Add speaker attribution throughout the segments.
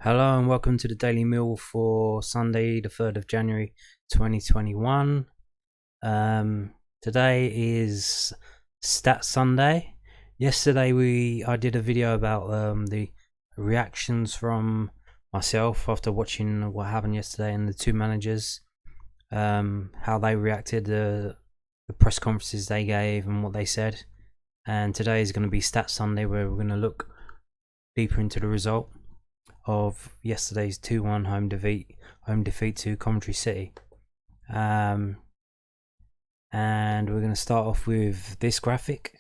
Speaker 1: Hello and welcome to the Daily Meal for Sunday, the 3rd of January 2021. Today is Stat Sunday. Yesterday I did a video about the reactions from myself after watching what happened yesterday and the two managers, how they reacted, the press conferences they gave and what they said. And today is going to be Stat Sunday, where we're going to look deeper into the result of yesterday's 2-1 home defeat to Coventry City. And we're going to start off with this graphic.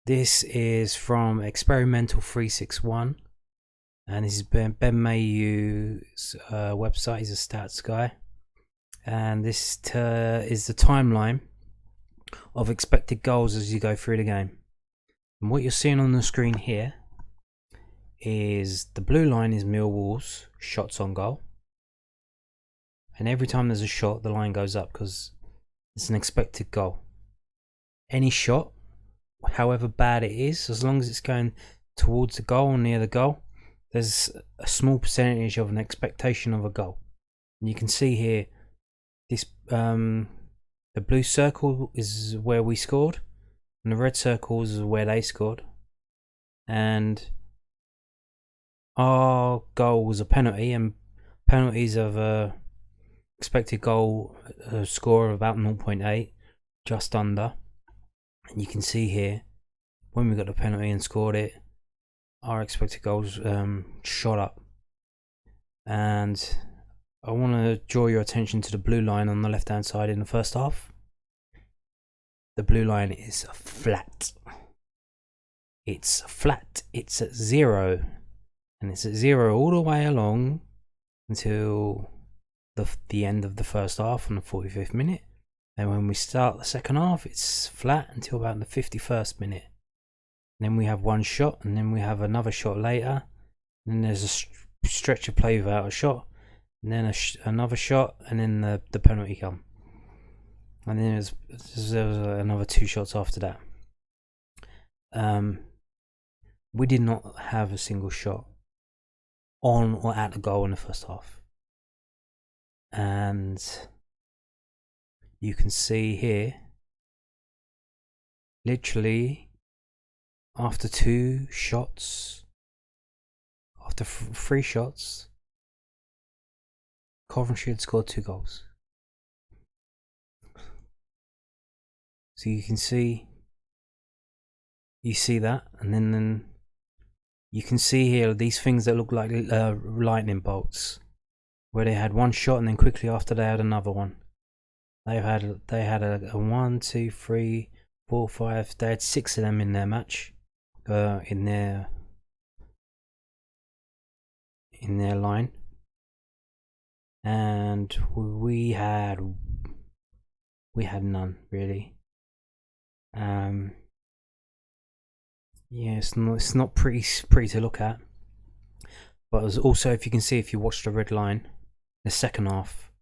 Speaker 1: This is from Experimental 361, and this is Ben Mayhew's website. He's a stats guy, and this is the timeline of expected goals as you go through the game. And what you're seeing on the screen here is the blue line is Millwall's shots on goal, and every time there's a shot the line goes up because it's an expected goal. Any shot, however bad it is, as long as it's going towards the goal or near the goal, there's a small percentage of an expectation of a goal. And you can see here this the blue circle is where we scored and the red circle is where they scored, and our goal was a penalty, and penalties of expected goal score of about 0.8, just under. And you can see here when we got the penalty and scored it, our expected goals shot up. And I want to draw your attention to the blue line on the left hand side in the first half. The blue line is flat. It's flat. It's at 0. And it's at 0 all the way along until the end of the first half on the 45th minute. And when we start the second half, it's flat until about the 51st minute. And then we have one shot, and then we have another shot later. And then there's a stretch of play without a shot, and then another shot, and then the penalty come. And then there's another 2 shots after that. We did not have a single shot on or at the goal in the first half, and you can see here literally after 2 shots, after 3 shots, Coventry had scored 2 goals. So you can see that, and then you can see here these things that look like lightning bolts, where they had one shot and then quickly after they had another one. They had a 1, 2, 3, 4, 5. They had 6 of them in their match, in their line, and we had none really. Yeah, it's not pretty to look at. But also, if you can see, if you watch the red line, the second half,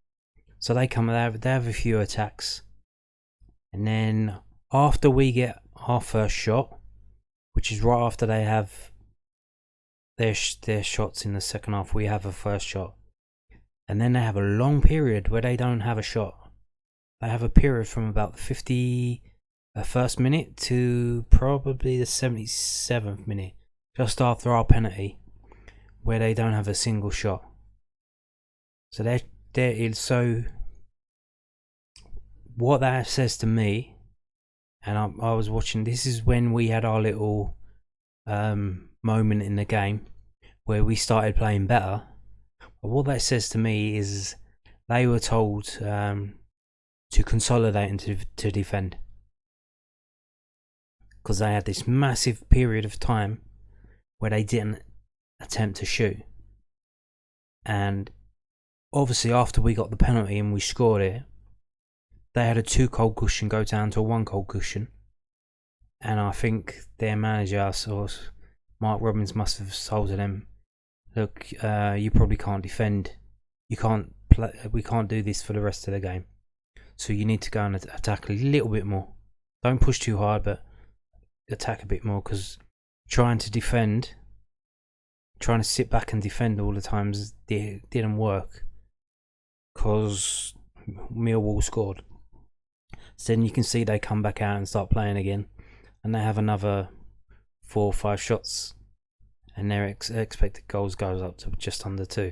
Speaker 1: so they have a few attacks, and then after we get our first shot, which is right after they have their shots in the second half, we have a first shot, and then they have a long period where they don't have a shot. They have a period from about the 51st minute to probably the 77th minute, just after our penalty, where they don't have a single shot. So so what that says to me, and I was watching, this is when we had our little moment in the game where we started playing better. But what that says to me is they were told to consolidate and to defend, because they had this massive period of time where they didn't attempt to shoot. And obviously after we got the penalty and we scored it, they had a 2 goal cushion go down to a 1 goal cushion. And I think their manager, or Mark Robbins, must have told them, look, you probably can't defend. You can't play. We can't do this for the rest of the game. So you need to go and attack a little bit more. Don't push too hard, but attack a bit more, because trying to defend trying to sit back and defend all the times didn't work because Millwall scored. So then you can see they come back out and start playing again, and they have another 4 or 5 shots, and their expected goals goes up to just under 2,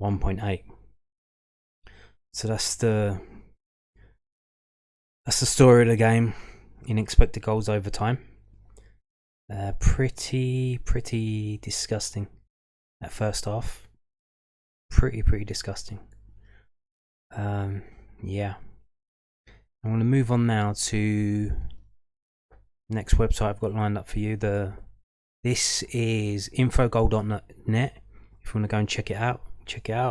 Speaker 1: 1.8. So that's the story of the game in expected goals over time. Pretty disgusting at first half. Pretty disgusting. Yeah. I'm going to move on now to next website I've got lined up for you. This is infogol.net. If you want to go and check it out.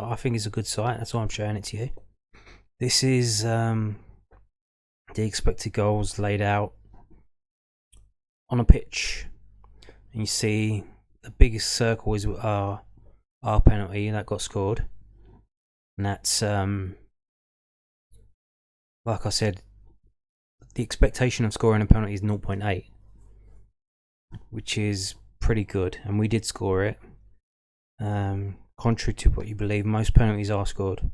Speaker 1: I think it's a good site. That's why I'm showing it to you. This is the expected goals laid out on a pitch. And you see the biggest circle is our penalty that got scored. And that's like I said, the expectation of scoring a penalty is 0.8, which is pretty good, and we did score it. Contrary to what you believe, most penalties are scored.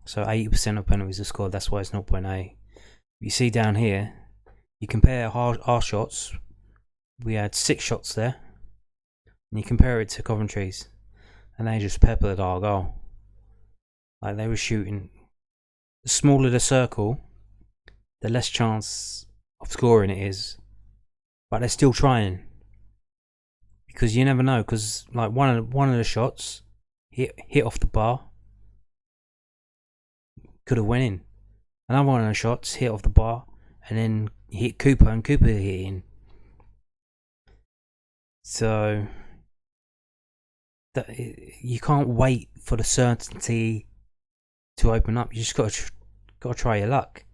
Speaker 1: So 80% of penalties are scored, that's why it's 0.8. You see down here, you compare our shots, we had 6 shots there, and you compare it to Coventry's, and they just peppered our goal. Like they were shooting. The smaller the circle, the less chance of scoring it is. But they're still trying. Because you never know, because like one of the shots hit off the bar. Could have went in. Another one of the shots hit off the bar and then hit Cooper, and Cooper hit in. So you can't wait for the certainty to open up. You just got to try your luck.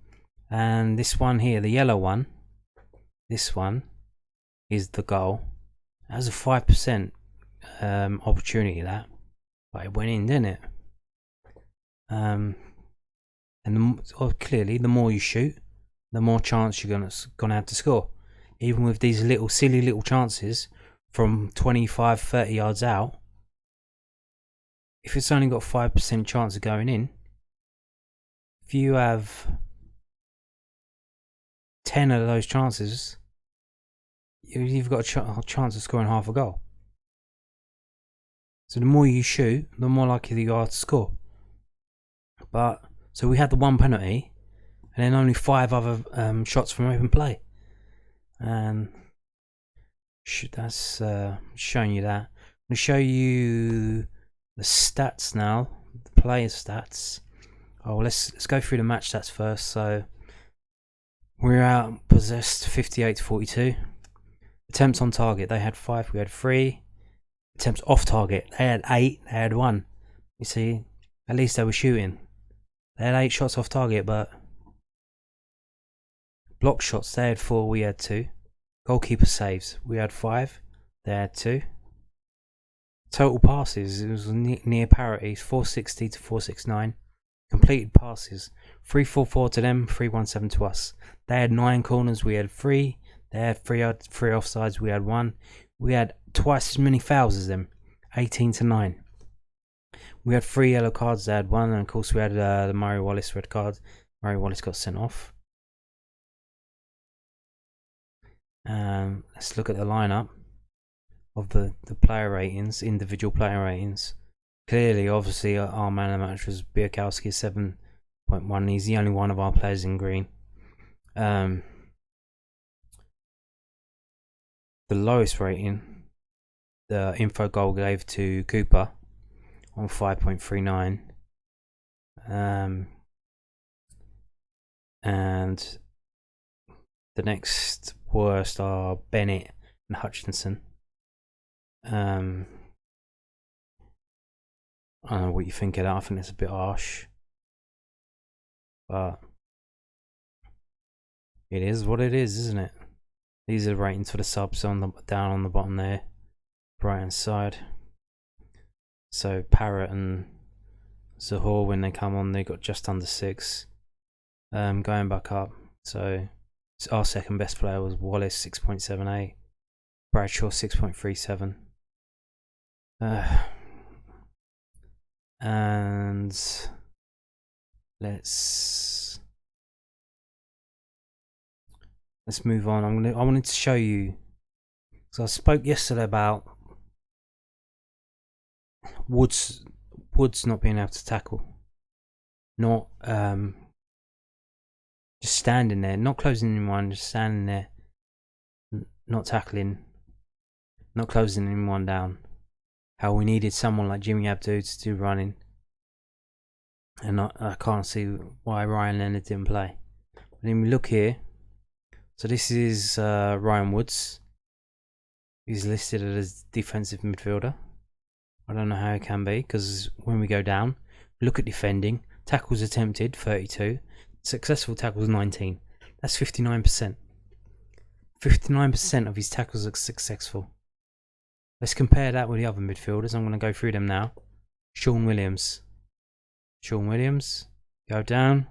Speaker 1: And this one here, the yellow one, this one is the goal. It has a 5% opportunity, that, but it went in, didn't it? And clearly, the more you shoot, the more chance you're gonna have to score. Even with these silly little chances from 25, 30 yards out, if it's only got 5% chance of going in, if you have 10 of those chances, you've got a chance of scoring half a goal. So the more you shoot, the more likely you are to score. But so we had the one penalty, and then only 5 other shots from open play, and that's showing you that. I'm going to show you the stats now, the player stats. Oh, let's go through the match stats first. So we're out possessed 58-42. Attempts on target, they had 5, we had 3. Attempts off target, they had 8, they had 1. You see, at least they were shooting. They had 8 shots off target, but block shots, they had 4, we had 2. Goalkeeper saves, we had 5, they had 2. Total passes, it was near parity, 460 to 469. Completed passes, 344 to them, 317 to us. They had 9 corners, we had 3. They had 3 offsides, we had 1. We had twice as many fouls as them, 18 to 9. We had 3 yellow cards, they had 1, and of course we had the Murray Wallace red card. Murray Wallace got sent off. Let's look at the lineup of the player ratings, individual player ratings. Clearly, obviously, our man of the match was Biakowski, 7.1. He's the only one of our players in green. The lowest rating, the info goal gave to Cooper on 5.39. And the next worst are Bennett and Hutchinson. I don't know what you think of that. I think it's a bit harsh, but it is what it is, isn't it? These are ratings for the subs down on the bottom there, right hand side. So Parrott and Zahor, when they come on, they got just under 6. Going back up, so our second best player was Wallace, 6.78. Bradshaw, 6.37. And let's move on. I wanted to show you, so I spoke yesterday about Woods not being able to tackle, not just standing there, not closing anyone, just standing there, not tackling, not closing anyone down. How we needed someone like Jimmy Abdou to do running, and I can't see why Ryan Leonard didn't play. But then we look here. So this is Ryan Woods. He's listed as defensive midfielder. I don't know how it can be, because when we go down, look at defending. Tackles attempted, 32. Successful tackles, 19. That's 59%. 59% of his tackles are successful. Let's compare that with the other midfielders. I'm going to go through them now. Sean Williams, go down.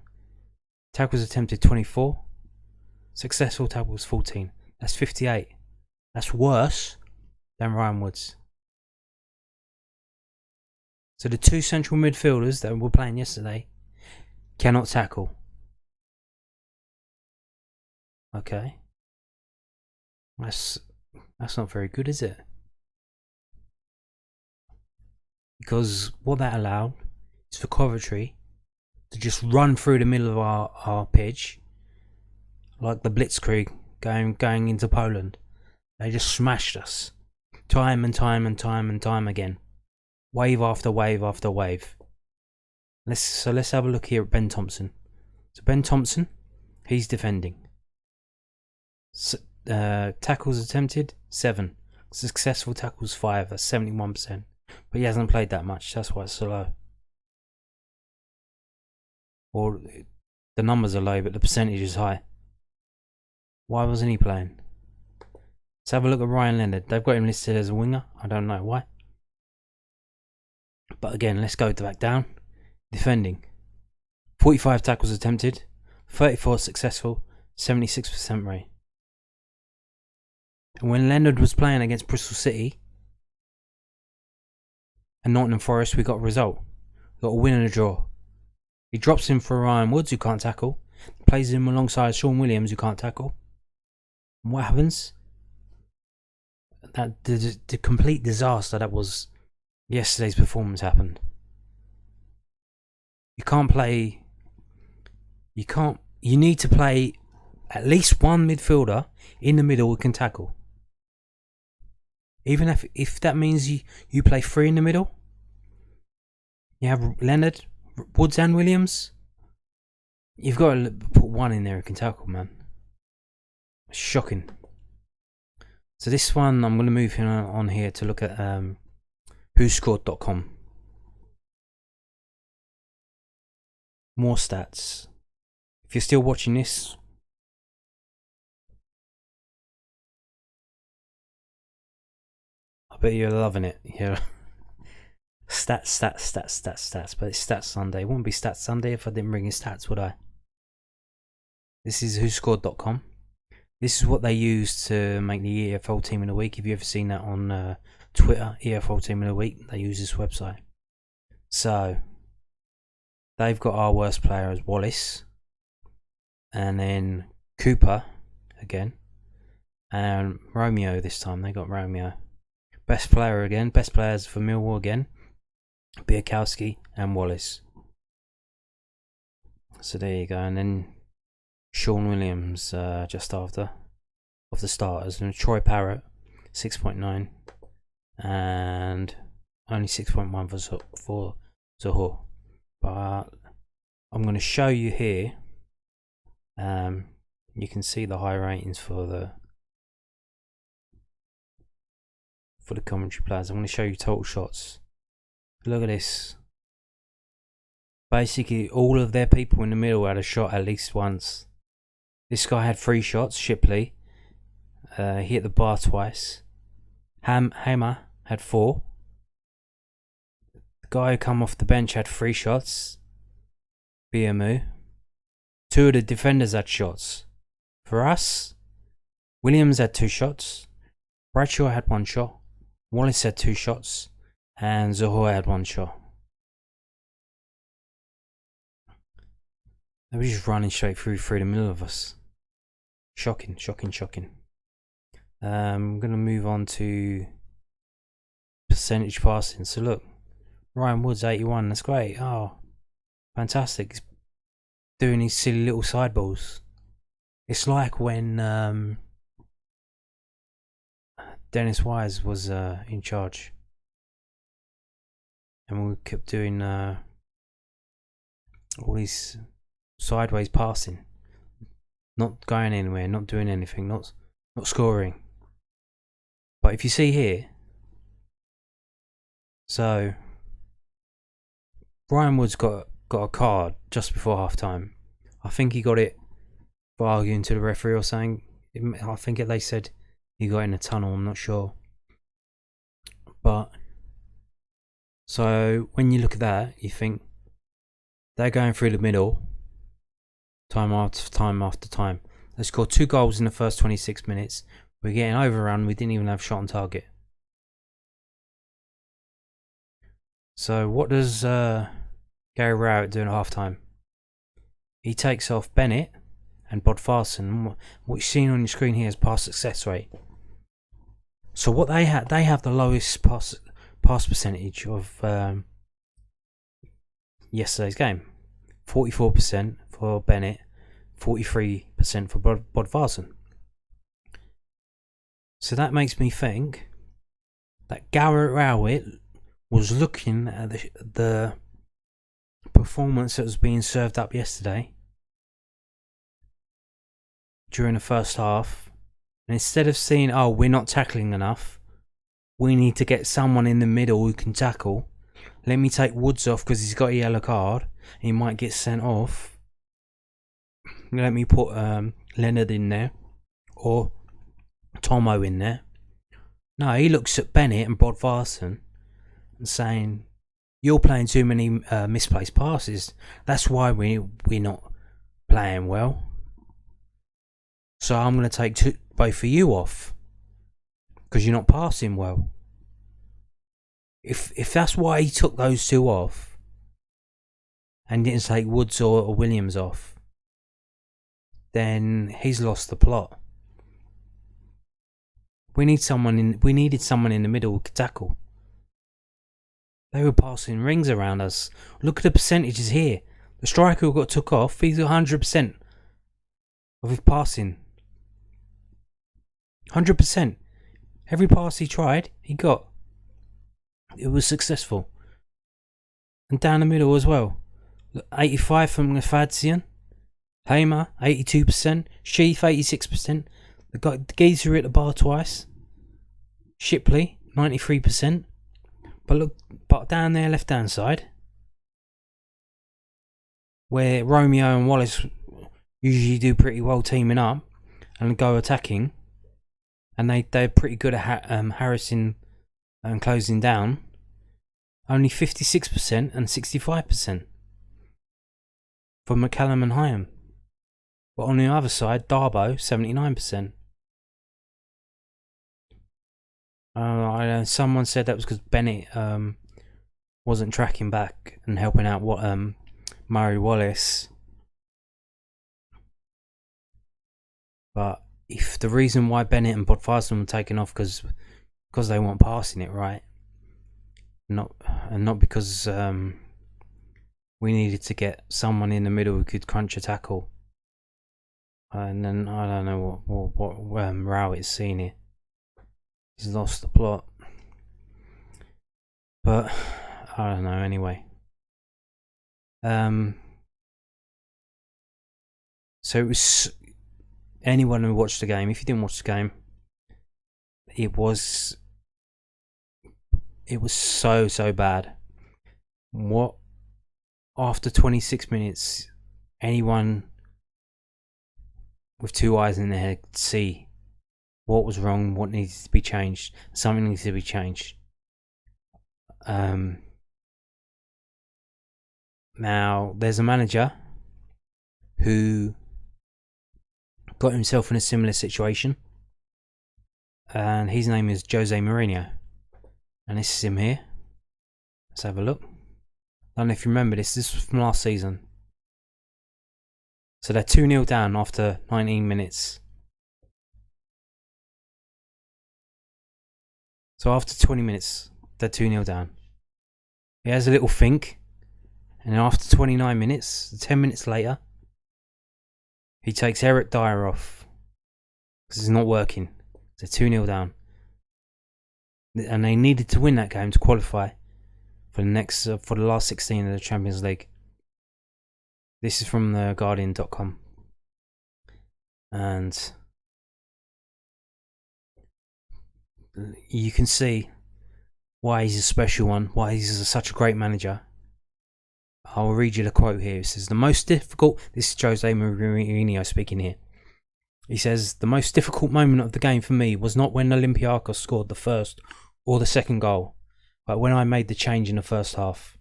Speaker 1: Tackles attempted, 24. Successful tackles, 14. That's 58. That's worse than Ryan Woods. So the two central midfielders that were playing yesterday cannot tackle. Okay. That's not very good, is it? Because what that allowed is for Coventry to just run through the middle of our pitch like the Blitzkrieg going into Poland. They just smashed us time and time again, wave after wave after wave. Let's have a look here at Ben Thompson. So Ben Thompson, he's defending. Tackles attempted, 7. Successful tackles, 5. That's 71%. But he hasn't played that much. That's why it's so low. Or the numbers are low, but the percentage is high. Why wasn't he playing? Let's have a look at Ryan Leonard. They've got him listed as a winger. I don't know why. But again, let's go back down. Defending. 45 tackles attempted, 34 successful, 76% rate. And when Leonard was playing against Bristol City and Nottingham Forest, we got a result. We got a win and a draw. He drops him for Ryan Woods, who can't tackle. Plays him alongside Sean Williams, who can't tackle. And what happens? That the complete disaster that was yesterday's performance happened. You can't play. You need to play at least one midfielder in the middle who can tackle. Even if that means you play 3 in the middle. You have Leonard, Woods and Williams. You've got to put one in there who can tackle, man. It's shocking. So this one, I'm going to move on here to look at whoscored.com. More stats. If you're still watching this, I bet you're loving it. Yeah. Stats. But it's Stats Sunday. It wouldn't be Stats Sunday if I didn't bring in stats, would I? This is whoscored.com. This is what they use to make the EFL Team of the Week. Have you ever seen that on Twitter? EFL Team of the Week. They use this website. So they've got our worst player as Wallace, and then Cooper again, and Romeo this time. They got Romeo. Best player again. Best players for Millwall again. Biakowski and Wallace. So there you go. And then Sean Williams just after of the starters, and Troy Parrott 6.9 and only 6.1 for Zohor. But I'm going to show you here. You can see the high ratings for the Coventry players. I'm going to show you total shots. Look at this. Basically, all of their people in the middle had a shot at least once. This guy had 3 shots. Shipley, he hit the bar twice. Hammer had 4. The guy who come off the bench had 3 shots. BMU. 2 of the defenders had shots. For us, Williams had 2 shots. Bradshaw had 1 shot. Wallace had 2 shots. and Zahoy had one shot. They were just running straight through the middle of us. Shocking. I'm going to move on to percentage passing. So look, Ryan Woods 81. That's great. Oh, fantastic. He's doing these silly little side balls. It's like when Dennis Wise was in charge, and we kept doing all these sideways passing, not going anywhere, not doing anything, not scoring. But if you see here, so Ryan Woods got a card just before half time. I think he got it for arguing to the referee or saying. I think they said he got in a tunnel. I'm not sure. But so when you look at that, you think they're going through the middle, time after time after time. They scored 2 goals in the first 26 minutes. We're getting overrun. We didn't even have shot on target. So what does Gary Rowett do at half time? He takes off Bennett and Bodvarsson. What you're seeing on your screen here is pass success rate. So what they have the lowest pass percentage of yesterday's game. 44% for Bennett, 43% for Bodvarsson. So that makes me think that Gary Rowett was looking at the performance that was being served up yesterday during the first half, and instead of seeing, oh, we're not tackling enough, we need to get someone in the middle who can tackle. Let me take Woods off because he's got a yellow card. He might get sent off. Let me put Leonard in there or Tomo in there. No, he looks at Bennett and Bodvarsson and saying, you're playing too many misplaced passes. That's why we're not playing well. So I'm going to take both of you off because you're not passing well. If that's why he took those 2 off and didn't take Woods or Williams off, then he's lost the plot. We needed someone in the middle who could tackle. They were passing rings around us. Look at the percentages here. The striker who got took off, he's 100% of his passing. 100%. Every pass he tried, he got. It was successful. And down the middle as well. 85 from Nafadzian. Hamer, 82%. Sheath, 86%. The geezer hit the bar twice. Shipley, 93%. But down there, left hand side, where Romeo and Wallace usually do pretty well teaming up and go attacking, and they're pretty good at harassing and closing down. Only 56% and 65% for McCallum and Hyam. But on the other side, Darbo, 79%. Someone said that was because Bennett wasn't tracking back and helping out Murray Wallace. But if the reason why Bennett and Bodvarsson were taken off because they weren't passing it right, not because we needed to get someone in the middle who could crunch a tackle. And then I don't know what Rowett's seen here. He's lost the plot. But I don't know anyway. So it was anyone who watched the game, if you didn't watch the game, it was so bad. What after 26 minutes anyone with 2 eyes in their head could see what was wrong, what needs to be changed. Something needs to be changed. Now, there's a manager who got himself in a similar situation, and his name is Jose Mourinho. And this is him here. Let's have a look. I don't know if you remember this. This was from last season. So they're 2-0 down after 19 minutes. So after 20 minutes, they're 2-0 down. He has a little think. And then after 29 minutes, 10 minutes later, he takes Eric Dyer off. Because it's not working. They're 2-0 down. And they needed to win that game to qualify for the last 16 of the Champions League. This is from the Guardian.com. And you can see why he's a special one, why he's such a great manager. I'll read you the quote here. It says, this is Jose Mourinho speaking here. He says, the most difficult moment of the game for me was not when Olympiacos scored the first or the second goal, but when I made the change in the first half.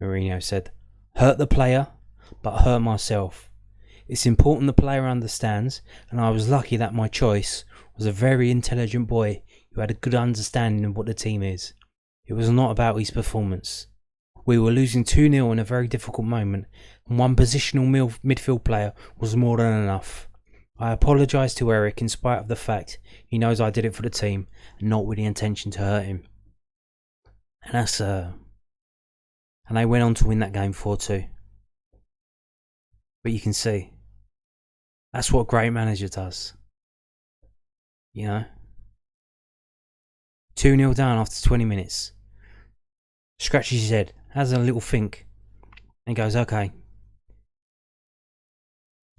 Speaker 1: Mourinho said, hurt the player, but hurt myself. It's important the player understands, and I was lucky that my choice was a very intelligent boy who had a good understanding of what the team is. It was not about his performance. We were losing 2-0 in a very difficult moment, and one positional midfield player was more than enough. I apologise to Eric in spite of the fact he knows I did it for the team and not with the intention to hurt him. And that's and they went on to win that game 4-2. But you can see, that's what a great manager does. You know? 2-0 down after 20 minutes. Scratches his head, has a little think, and goes, okay,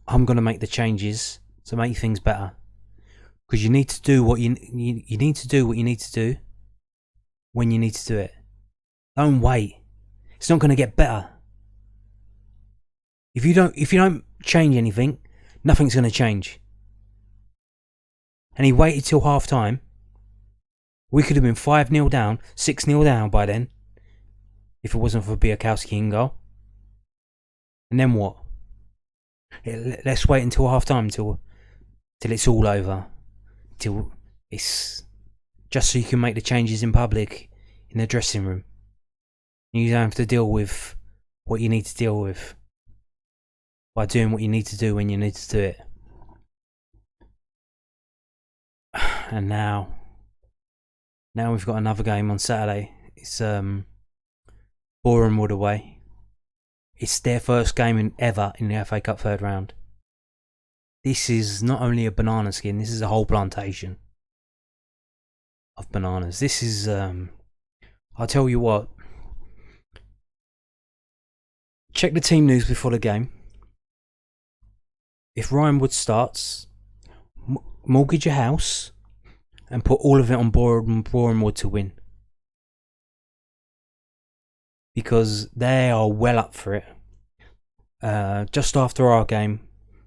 Speaker 1: I'm going to make the changes to make things better. Because you need to do what you need to do what you need to do when you need to do it. Don't wait. It's not going to get better. If you don't change anything, nothing's going to change. And he waited till half time. We could have been 5-0 down, 6-0 down by then, if it wasn't for Biakowski in goal. And then what? Let's wait until half time, till it's all over, till it's just so you can make the changes in public in the dressing room. You don't have to deal with what you need to deal with by doing what you need to do when you need to do it. And now we've got another game on Saturday. It's Boreham Wood away. It's their first game ever in the FA Cup third round. This is not only a banana skin, this is a whole plantation of bananas. This is, I'll tell you what. Check the team news before the game. If Ryan Wood starts, mortgage your house and put all of it on Boreham Wood to win. Because they are well up for it. Just after our game,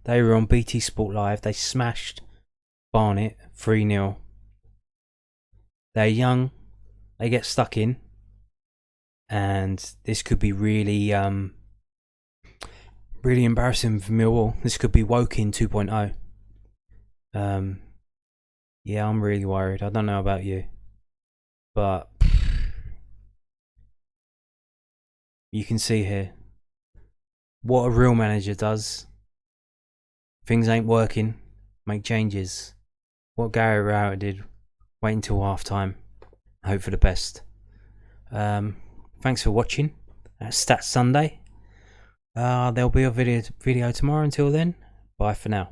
Speaker 1: they were on BT Sport Live. They smashed Barnet 3-0. They're young. They get stuck in. And this could be really embarrassing for Millwall. This could be Woking 2.0. Yeah, I'm really worried. I don't know about you. But you can see here what a real manager does. Things ain't working, make changes. What Gary Rowett did, wait until half time, hope for the best. Thanks for watching. That's Stats Sunday. There'll be a video tomorrow. Until then, bye for now.